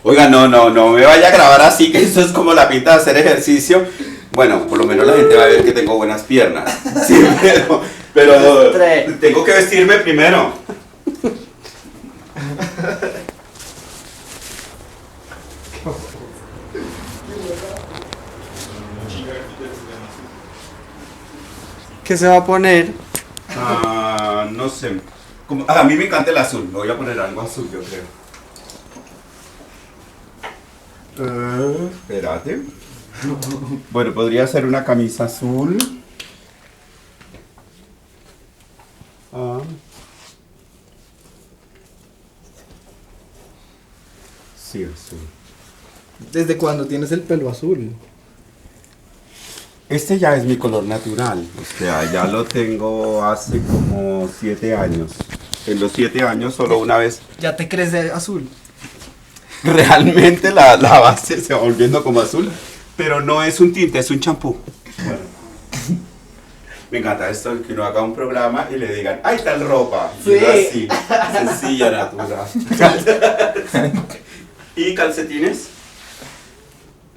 Oiga, no me vaya a grabar así, que eso es como la pinta de hacer ejercicio. Bueno, por lo menos la gente va a ver que tengo buenas piernas. Sí, pero tengo que vestirme primero. ¿Qué se va a poner? No sé. A mí me encanta el azul. Me voy a poner algo azul, yo creo. Espérate. Bueno, podría ser una camisa azul. Sí, azul. ¿Desde cuándo tienes el pelo azul? Este ya es mi color natural. O sea, ya lo tengo hace como 7 años. En los 7 años solo una vez. ¿Ya te crees de azul? Realmente la base se va volviendo como azul. Pero no es un tinte, es un champú. Bueno. Me encanta esto, que uno haga un programa y le digan, ¡ay, tal ropa! Y uno así, sencilla, natural. ¿Y calcetines?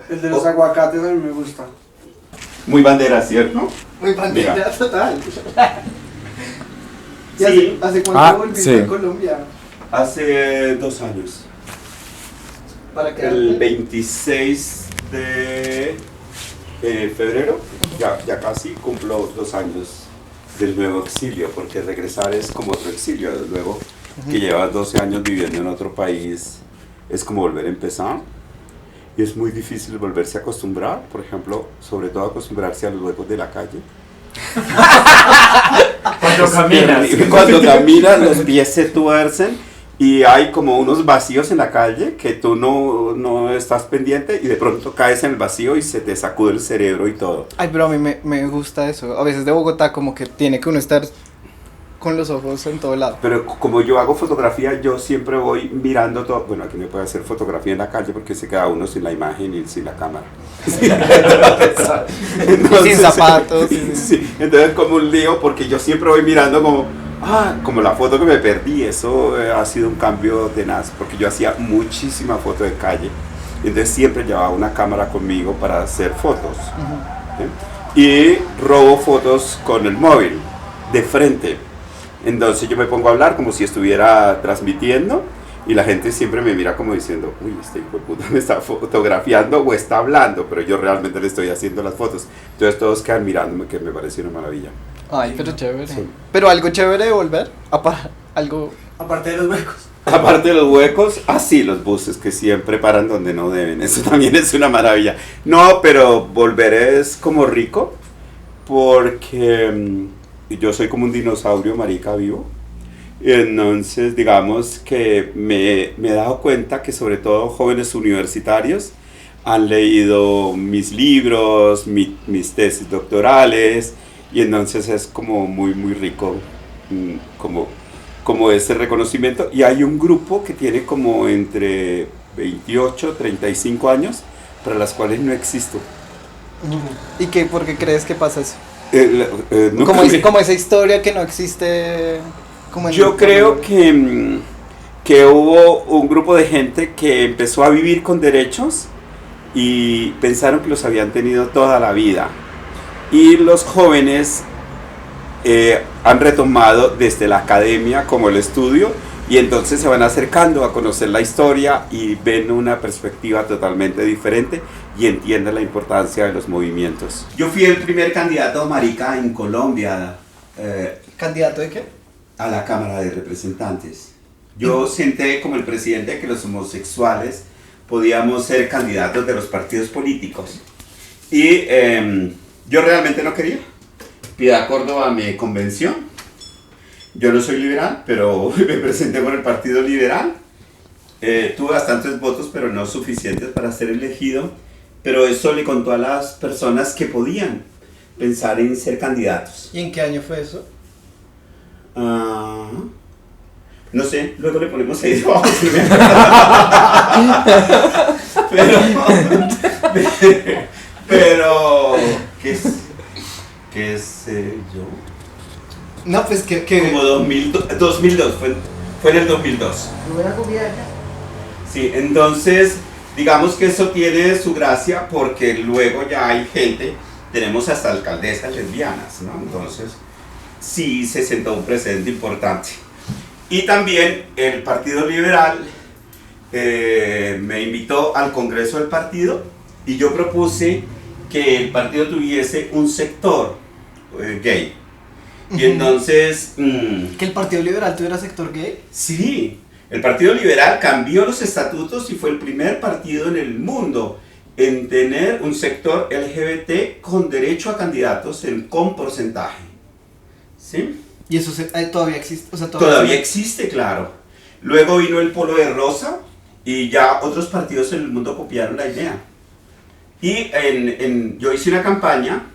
El de los aguacates a mí me gusta. Muy bandera, ¿cierto? Muy bandera, Mira. total. ¿Y Sí. hace cuánto volviste a Colombia? Hace 2 años. ¿Para qué? El 26 de febrero, ya casi cumplo 2 años del nuevo exilio, porque regresar es como otro exilio, desde luego, que llevas 12 años viviendo en otro país, es como volver a empezar. Y es muy difícil volverse a acostumbrar, por ejemplo, sobre todo acostumbrarse a los huecos de la calle. Cuando caminas, los pies se tuercen y hay como unos vacíos en la calle que tú no estás pendiente y de pronto caes en el vacío y se te sacude el cerebro y todo. Ay, pero a mí me gusta eso. A veces de Bogotá como que tiene que uno estar con los ojos en todo lado. Pero como yo hago fotografía, yo siempre voy mirando todo. Bueno, aquí me puede hacer fotografía en la calle porque se queda uno sin la imagen y sin la cámara. Entonces, sin zapatos. Sí, entonces como un lío porque yo siempre voy mirando como la foto que me perdí. Eso ha sido un cambio tenaz porque yo hacía muchísima foto de calle. Entonces siempre llevaba una cámara conmigo para hacer fotos. ¿Sí? Y robo fotos con el móvil, de frente. Entonces yo me pongo a hablar como si estuviera transmitiendo y la gente siempre me mira como diciendo, uy, este hijo de puta me está fotografiando o está hablando, pero yo realmente le estoy haciendo las fotos. Entonces todos quedan mirándome, que me parece una maravilla. Ay, pero chévere. Sí. Pero algo chévere de volver, algo... Aparte de los huecos. Aparte de los huecos, sí, los buses que siempre paran donde no deben, eso también es una maravilla. No, pero volver es como rico porque... yo soy como un dinosaurio marica vivo, entonces digamos que me he dado cuenta que sobre todo jóvenes universitarios han leído mis libros, mis tesis doctorales y entonces es como muy rico como ese reconocimiento y hay un grupo que tiene como entre 28, 35 años para las cuales no existo. ¿Y por qué crees que pasa eso? No como esa historia que no existe. Yo creo que hubo un grupo de gente que empezó a vivir con derechos y pensaron que los habían tenido toda la vida. Y los jóvenes han retomado desde la academia como el estudio y entonces se van acercando a conocer la historia y ven una perspectiva totalmente diferente y entienden la importancia de los movimientos. Yo fui el primer candidato marica en Colombia. ¿Candidato de qué? A la Cámara de Representantes. Yo senté como el presidente que los homosexuales podíamos ser candidatos de los partidos políticos. Y yo realmente no quería. Piedad Córdoba me convenció. Yo no soy liberal, pero me presenté con el Partido Liberal. Tuve bastantes votos, pero no suficientes para ser elegido. Pero eso le contó a las personas que podían pensar en ser candidatos. ¿Y en qué año fue eso? No sé, luego le ponemos ahí debajo. pero ¿qué es yo? No, pues que... Como 2002, fue en el 2002. Lo voy a copiar. Sí, entonces, digamos que eso tiene su gracia porque luego ya hay gente, tenemos hasta alcaldesas lesbianas, ¿no? Entonces, sí se sentó un precedente importante. Y también el Partido Liberal me invitó al Congreso del partido y yo propuse que el partido tuviese un sector gay. Y entonces... ¿Que el Partido Liberal tuviera sector gay? Sí, el Partido Liberal cambió los estatutos y fue el primer partido en el mundo en tener un sector LGBT con derecho a candidatos con porcentaje. ¿Sí? ¿Y eso todavía existe? O sea, todavía existe, claro. Luego vino el Polo de Rosa y ya otros partidos en el mundo copiaron la idea. Y yo hice una campaña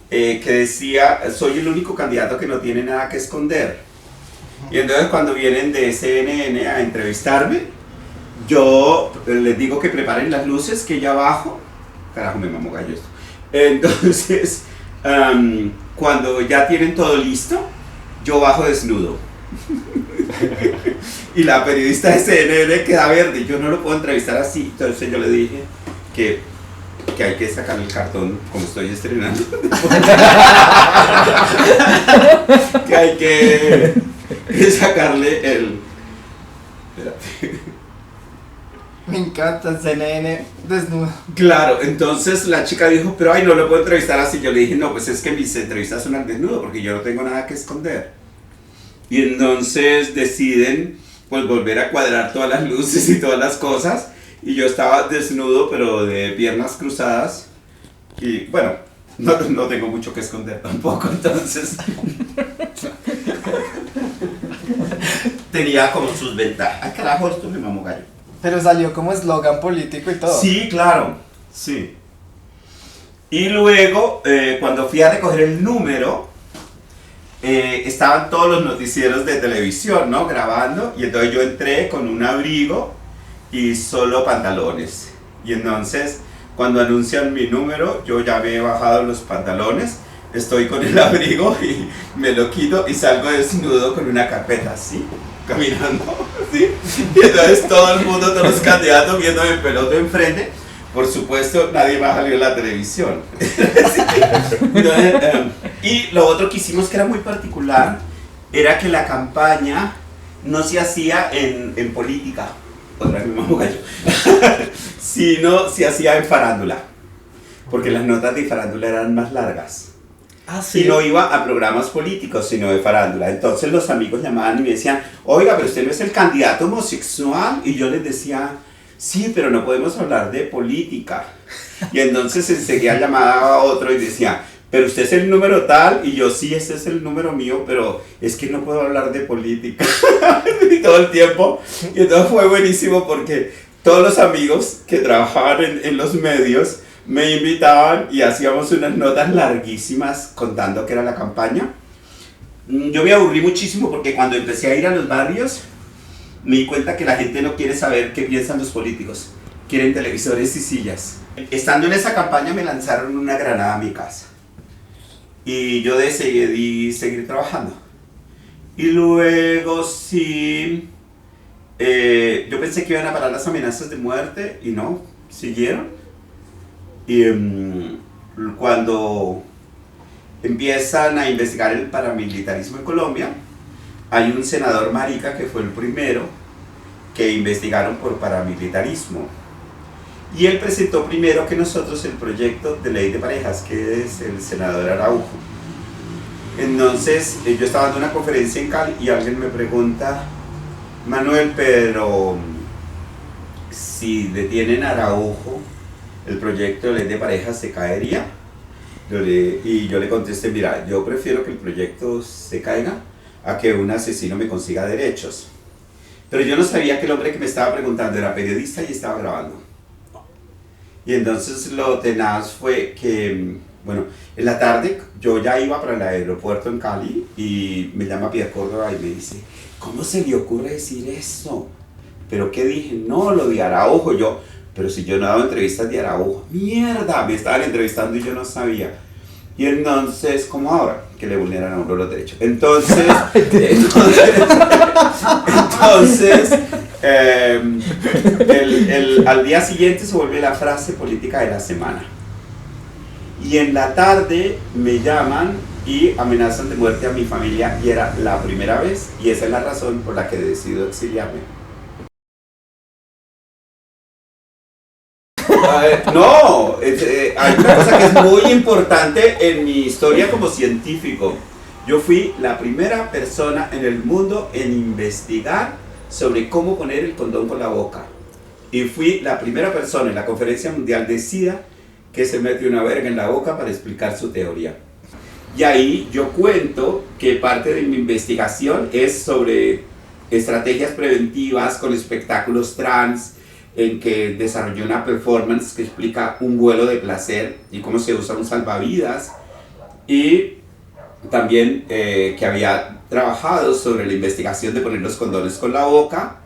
que decía, soy el único candidato que no tiene nada que esconder. Y entonces cuando vienen de CNN a entrevistarme, yo les digo que preparen las luces, que ya abajo, carajo me mamó gallo esto. Entonces, cuando ya tienen todo listo, yo bajo desnudo. Y la periodista de CNN queda verde, yo no lo puedo entrevistar así. Entonces yo le dije que hay que sacar el cartón, como estoy estrenando. Que hay que sacarle el... Espérate. Me encanta CNN desnudo. Claro, entonces la chica dijo, pero ay, no lo puedo entrevistar así. Yo le dije, no, pues es que mis entrevistas son al desnudo, porque yo no tengo nada que esconder. Y entonces deciden pues volver a cuadrar todas las luces y todas las cosas. Y yo estaba desnudo, pero de piernas cruzadas. Y bueno, no tengo mucho que esconder tampoco, entonces... Tenía como sus ventajas. Ay, carajo, esto me mamó gallo. Pero salió como eslogan político y todo. Sí, claro, sí. Y luego, cuando fui a recoger el número, estaban todos los noticieros de televisión, ¿no? Grabando. Y entonces yo entré con un abrigo y solo pantalones. Y entonces, cuando anuncian mi número, yo ya me he bajado los pantalones, estoy con el abrigo y me lo quito y salgo desnudo con una carpeta así, caminando, ¿sí? Y entonces todo el mundo, todos los candidatos viéndome en pelota enfrente. Por supuesto, nadie más salió en la televisión. Entonces, y lo otro que hicimos que era muy particular era que la campaña no se hacía en política, otra vez me mamo gallo, sino se hacía en farándula, porque las notas de farándula eran más largas. Ah, sí. Y no iba a programas políticos, sino de farándula. Entonces los amigos llamaban y me decían, oiga, pero usted no es el candidato homosexual. Y yo les decía, sí, pero no podemos hablar de política. Y entonces enseguida llamaba a otro y decía, pero usted es el número tal. Y yo, sí, ese es el número mío, pero es que no puedo hablar de política. Y todo el tiempo. Y entonces fue buenísimo porque todos los amigos que trabajaban en los medios me invitaban y hacíamos unas notas larguísimas contando que era la campaña. Yo me aburrí muchísimo porque cuando empecé a ir a los barrios me di cuenta que la gente no quiere saber qué piensan los políticos, quieren televisores y sillas. Estando en esa campaña me lanzaron una granada a mi casa y yo decidí seguir trabajando. Y luego sí, yo pensé que iban a parar las amenazas de muerte y no, siguieron. Y cuando empiezan a investigar el paramilitarismo en Colombia, hay un senador marica que fue el primero que investigaron por paramilitarismo. Y él presentó primero que nosotros el proyecto de ley de parejas, que es el senador Araujo. Entonces, yo estaba dando una conferencia en Cali y alguien me pregunta, Manuel, pero si detienen a Araujo, el proyecto de ley de parejas se caería. Y yo le contesté, mira, yo prefiero que el proyecto se caiga a que un asesino me consiga derechos. Pero yo no sabía que el hombre que me estaba preguntando era periodista y estaba grabando. Y entonces lo tenaz fue que, bueno, en la tarde yo ya iba para el aeropuerto en Cali y me llama Pierre Córdoba y me dice, ¿cómo se le ocurre decir eso? ¿Pero qué dije? No, lo de Araujo. Yo, pero si yo no he dado entrevistas de Araujo, mierda, me estaban entrevistando y yo no sabía. Y entonces, como ahora, que le vulneran a uno los derechos. Entonces, Al día siguiente se vuelve la frase política de la semana. Y en la tarde me llaman y amenazan de muerte a mi familia, y era la primera vez, y esa es la razón por la que decido exiliarme. No, hay una cosa que es muy importante en mi historia como científico. Yo fui la primera persona en el mundo en investigar sobre cómo poner el condón con la boca. Y fui la primera persona en la Conferencia Mundial de SIDA que se metió una verga en la boca para explicar su teoría. Y ahí yo cuento que parte de mi investigación es sobre estrategias preventivas con espectáculos trans, en que desarrollé una performance que explica un vuelo de placer y cómo se usa un salvavidas, y también que había trabajado sobre la investigación de poner los condones con la boca.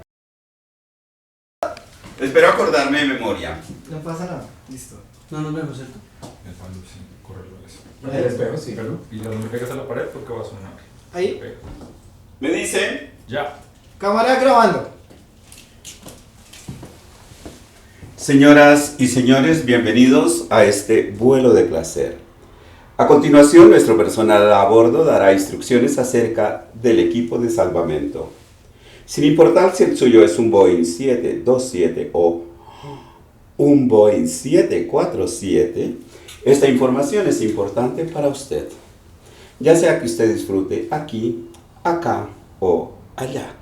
Espero acordarme de memoria. No pasa nada, listo. No nos vemos, ¿cierto? El palo, sí, correrlo eso. El espejo, sí. Y no me pegas a la pared porque va a sonar. Ahí. Me dice... Ya. Cámara grabando. Señoras y señores, bienvenidos a este vuelo de placer. A continuación, nuestro personal a bordo dará instrucciones acerca del equipo de salvamento. Sin importar si el suyo es un Boeing 727 o un Boeing 747, esta información es importante para usted, ya sea que usted disfrute aquí, acá o allá.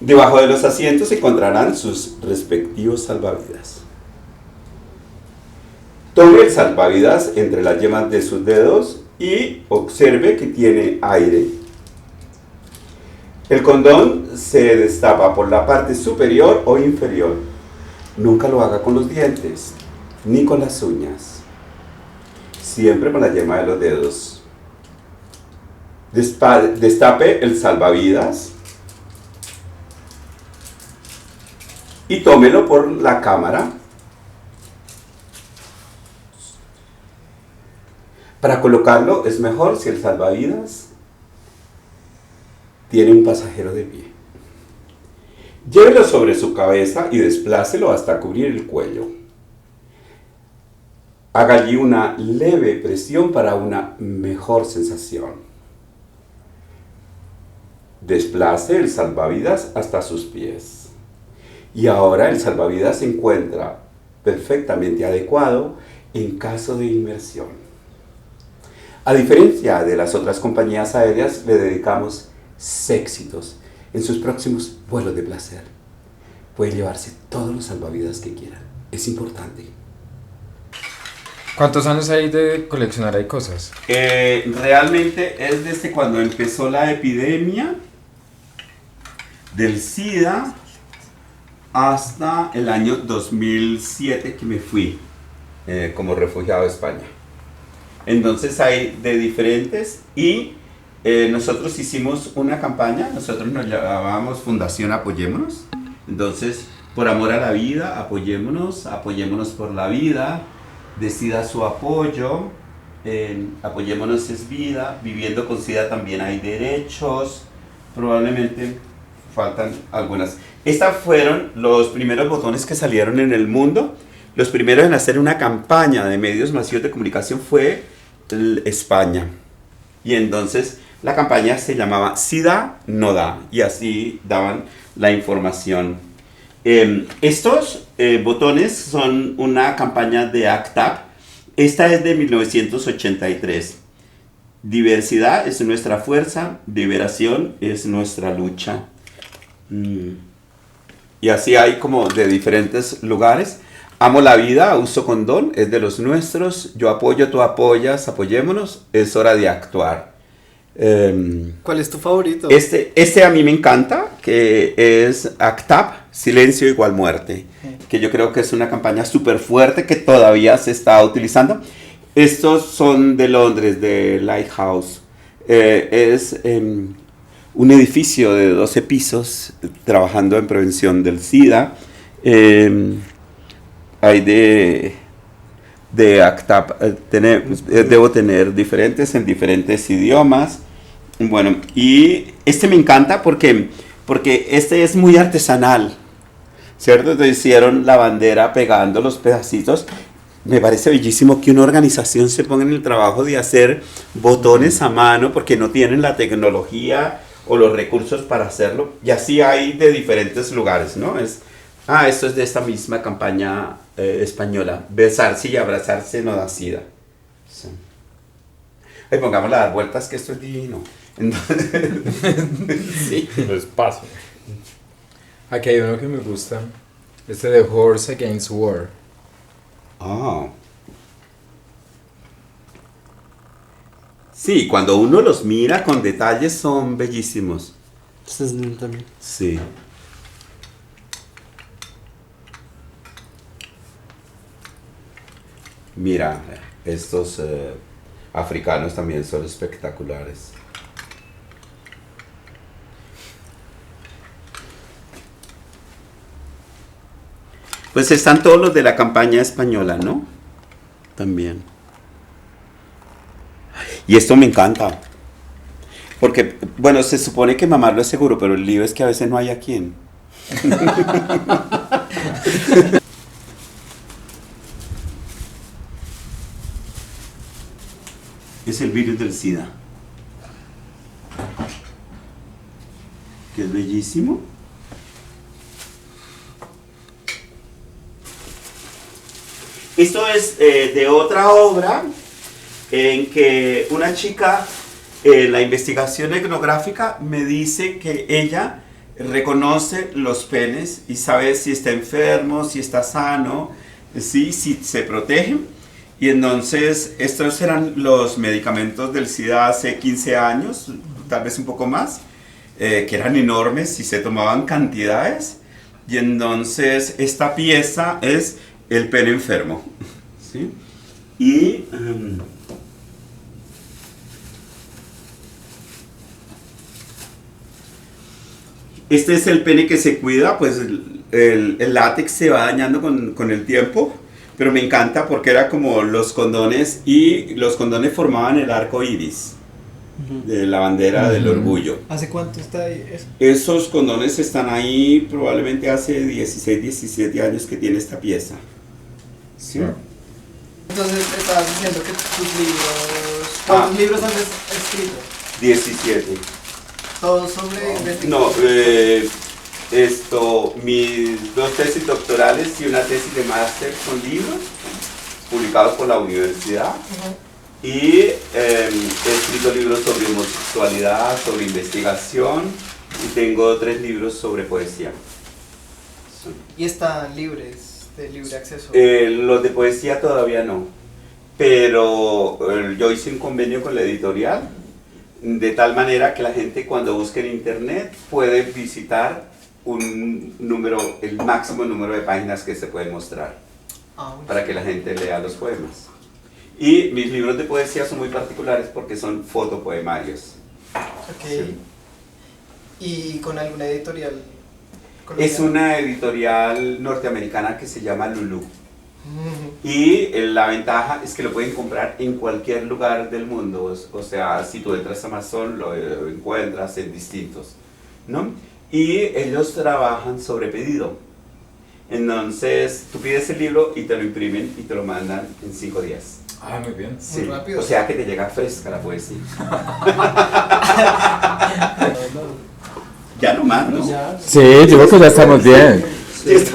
Debajo de los asientos se encontrarán sus respectivos salvavidas. Tome el salvavidas entre las yemas de sus dedos y observe que tiene aire. El condón se destapa por la parte superior o inferior. Nunca lo haga con los dientes, ni con las uñas. Siempre con la yema de los dedos. Destape el salvavidas y tómelo por la cámara. Para colocarlo es mejor si el salvavidas tiene un pasajero de pie. Llévelo sobre su cabeza y desplácelo hasta cubrir el cuello. Haga allí una leve presión para una mejor sensación. Desplace el salvavidas hasta sus pies. Y ahora el salvavidas se encuentra perfectamente adecuado en caso de inmersión. A diferencia de las otras compañías aéreas, le dedicamos éxitos en sus próximos vuelos de placer. Puede llevarse todos los salvavidas que quiera. Es importante. ¿Cuántos años hay de coleccionar ahí cosas? Realmente es desde cuando empezó la epidemia del SIDA hasta el año 2007 que me fui como refugiado a España. Entonces hay de diferentes, y nosotros hicimos una campaña, nosotros nos llamábamos Fundación Apoyémonos. Entonces, por amor a la vida, apoyémonos por la vida, decida su apoyo, apoyémonos es vida, viviendo con SIDA también hay derechos, probablemente faltan algunas. Estos fueron los primeros botones que salieron en el mundo. Los primeros en hacer una campaña de medios masivos de comunicación fue España. Y entonces la campaña se llamaba SIDA no da, y así daban la información. Estos botones son una campaña de ACT UP. Esta es de 1983. Diversidad es nuestra fuerza, liberación es nuestra lucha. Y así hay como de diferentes lugares. Amo la vida, uso condón, es de los nuestros. Yo apoyo, tú apoyas, apoyémonos, es hora de actuar. ¿Cuál es tu favorito? Este a mí me encanta, que es ACT UP, silencio igual muerte, que yo creo que es una campaña súper fuerte que todavía se está utilizando. Estos son de Londres, de Lighthouse. Es un edificio de 12 pisos trabajando en prevención del SIDA. Hay de ACT UP, debo tener diferentes en diferentes idiomas. Bueno, y este me encanta porque porque este es muy artesanal, ¿cierto? Entonces hicieron la bandera pegando los pedacitos. Me parece bellísimo que una organización se ponga en el trabajo de hacer botones a mano porque no tienen la tecnología o los recursos para hacerlo. Y así hay de diferentes lugares, ¿no? Esto es de esta misma campaña española. Besarse y abrazarse no da sida. Sí. Ay, pongámosle a dar vueltas que esto es divino. Entonces, sí. Espacio. Aquí hay uno que me gusta. Este de Horse Against War. Ah. Sí, cuando uno los mira con detalles son bellísimos. Este es lindo también. Sí. Mira, estos africanos también son espectaculares. Pues están todos los de la campaña española, ¿no? También. Y esto me encanta. Porque, bueno, se supone que mamarlo es seguro, pero el lío es que a veces no hay a quién. Es el virus del SIDA. Que es bellísimo. Esto es de otra obra en que una chica, la investigación etnográfica me dice que ella reconoce los penes y sabe si está enfermo, si está sano, ¿sí? Si se protege. Y entonces estos eran los medicamentos del SIDA hace 15 años, tal vez un poco más, que eran enormes y se tomaban cantidades. Y entonces esta pieza es el pene enfermo, ¿sí? Y este es el pene que se cuida, pues el látex se va dañando con el tiempo, pero me encanta porque era como los condones y los condones formaban el arco iris de la bandera del orgullo. ¿Hace cuánto está ahí eso? Esos condones están ahí probablemente hace 16, 17 años que tiene esta pieza. ¿Sí? Entonces estabas diciendo que tus libros... ¿Cuántos libros has escrito? 17. ¿Todos sobre investigación? No, mis 2 tesis doctorales y una tesis de máster son libros publicados por la universidad. Y he escrito libros sobre homosexualidad, sobre investigación y tengo 3 libros sobre poesía. ¿Y están libres? De libre acceso. Los de poesía todavía no, pero yo hice un convenio con la editorial de tal manera que la gente cuando busque en internet puede visitar el máximo número de páginas que se pueden mostrar para que la gente lea los poemas. Y mis libros de poesía son muy particulares porque son fotopoemarios. Ok. Sí. ¿Y con alguna editorial? Es una editorial norteamericana que se llama Lulu. Y la ventaja es que lo pueden comprar en cualquier lugar del mundo. O sea, si tú entras a Amazon lo encuentras en distintos, ¿no? Y ellos trabajan sobre pedido. Entonces, tú pides el libro y te lo imprimen y te lo mandan en 5 días. Ah, muy bien. Sí. Muy rápido. O sea que te llega fresca la poesía. Ya no más, ¿no? Ya. Sí, digo que ya estamos bien. Sí, está